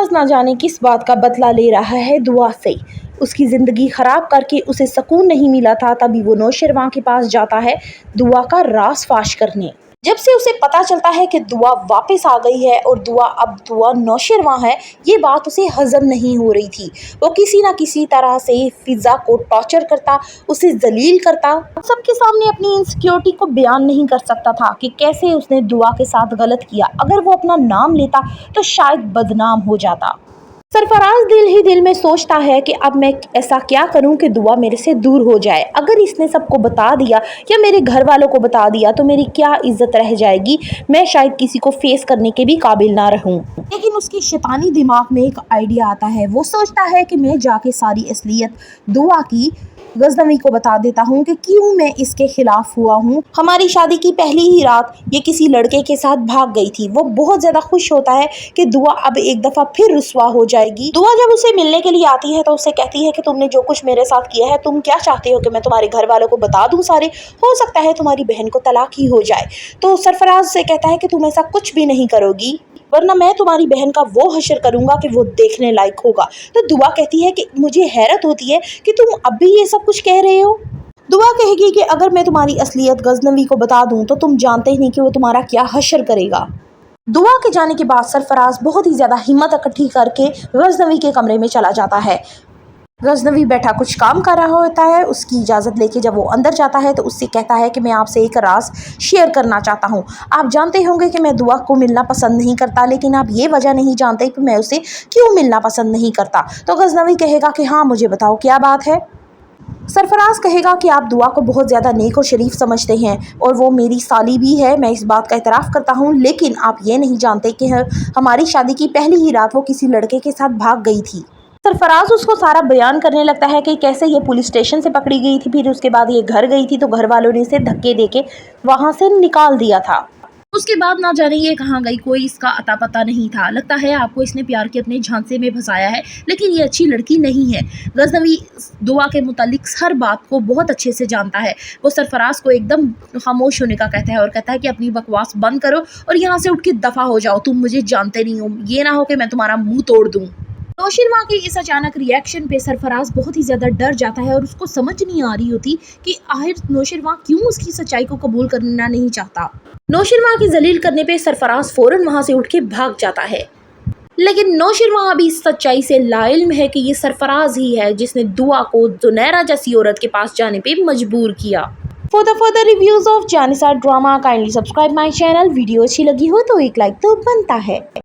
सरफराज ना जाने किस बात का बदला ले रहा है दुआ से। उसकी ज़िंदगी ख़राब करके उसे सुकून नहीं मिला था, तभी वो नौशरवां के पास जाता है दुआ का राज फाश करने। जब से उसे पता चलता है कि दुआ वापस आ गई है और दुआ नौशरवां है, ये बात उसे हजम नहीं हो रही थी। वो किसी ना किसी तरह से फिज़ा को टॉर्चर करता, उसे जलील करता, सबके सामने अपनी इनसिक्योरिटी को बयान नहीं कर सकता था कि कैसे उसने दुआ के साथ गलत किया। अगर वो अपना नाम लेता तो शायद बदनाम हो जाता। सरफराज दिल ही दिल में सोचता है कि अब मैं ऐसा क्या करूं कि दुआ मेरे से दूर हो जाए। अगर इसने सबको बता दिया या मेरे घर वालों को बता दिया तो मेरी क्या इज्जत रह जाएगी, मैं शायद किसी को फेस करने के भी काबिल ना रहूं। लेकिन उसकी शैतानी दिमाग में एक आइडिया आता है। वो सोचता है कि मैं जाके सारी असलियत दुआ की गजनवी को बता देता हूँ कि क्यों मैं इसके खिलाफ हुआ हूँ। हमारी शादी की पहली ही रात ये किसी लड़के के साथ भाग गई थी। वो बहुत ज्यादा खुश होता है कि दुआ अब एक दफा फिर रुस्वा हो जाएगी। दुआ जब उसे मिलने के लिए आती है तो उसे कहती है कि तुमने जो कुछ मेरे साथ किया है, तुम क्या चाहते हो कि मैं तुम्हारे घर वालों को बता दूं सारे? हो सकता है तुम्हारी बहन को तलाक ही हो जाए। तो सरफराज से कहता है कि तुम ऐसा कुछ भी नहीं करोगी, वरना मैं तुम्हारी बहन का वो हशर करूंगा कि वो देखने लायक होगा। तो दुआ कहती है कि मुझे हैरत होती है कि तुम अब भी ये सब कुछ कह रहे हो। दुआ कहेगी कि अगर मैं तुम्हारी असलियत गजनवी को बता दूं तो तुम जानते ही नहीं कि वो तुम्हारा क्या हशर करेगा। दुआ के जाने के बाद सरफराज बहुत ही ज़्यादा हिम्मत इकट्ठी करके गजनवी के कमरे में चला जाता है। गजनवी बैठा कुछ काम कर रहा होता है। उसकी इजाज़त लेके जब वो अंदर जाता है तो उससे कहता है कि मैं आपसे एक राज शेयर करना चाहता हूँ। आप जानते होंगे कि मैं दुआ को मिलना पसंद नहीं करता, लेकिन आप ये वजह नहीं जानते कि मैं उसे क्यों मिलना पसंद नहीं करता। तो गजनवी कहेगा कि हाँ, मुझे बताओ क्या बात है। सरफराज कहेगा कि आप दुआ को बहुत ज़्यादा नेक और शरीफ समझते हैं और वो मेरी साली भी है, मैं इस बात का इतराफ़ करता हूँ, लेकिन आप ये नहीं जानते कि हमारी शादी की पहली ही रात वो किसी लड़के के साथ भाग गई थी। सरफराज उसको सारा बयान करने लगता है कि कैसे ये पुलिस स्टेशन से पकड़ी गई थी, फिर उसके बाद ये घर गई थी तो घर वालों ने इसे धक्के देके वहाँ से निकाल दिया था। उसके बाद ना जाने ये कहाँ गई, कोई इसका अता पता नहीं था। लगता है आपको इसने प्यार के अपने झांसे में फंसाया है, लेकिन ये अच्छी लड़की नहीं है। गजनवी दुआ के मुतालिक हर बात को बहुत अच्छे से जानता है। वो सरफराज को एकदम खामोश होने का कहता है और कहता है कि अपनी बकवास बंद करो और यहाँ से उठ के दफ़ा हो जाओ, तुम मुझे जानते नहीं हो, ये ना हो कि मैं तुम्हारा मुंह तोड़ दूँ। नौशरवां के इस अचानक रिएक्शन पे सरफराज बहुत ही ज़्यादा डर जाता है और उसको समझ नहीं आ रही होती कि आखिर नौशरवां क्यों उसकी सच्चाई को कबूल करना नहीं चाहता। नौशरवां की जलील करने पे सरफराज फौरन वहाँ से उठ के भाग जाता है, लेकिन नौशरवां अभी इस सच्चाई से लाइल्म है कि ये सरफराज ही है जिसने दुआ को जुनैरा जैसी औरत के पास जाने पे मजबूर किया। For the further reviews of Jaan Nisar drama kindly subscribe my channel. Video अच्छी लगी हो तो एक लाइक तो बनता है।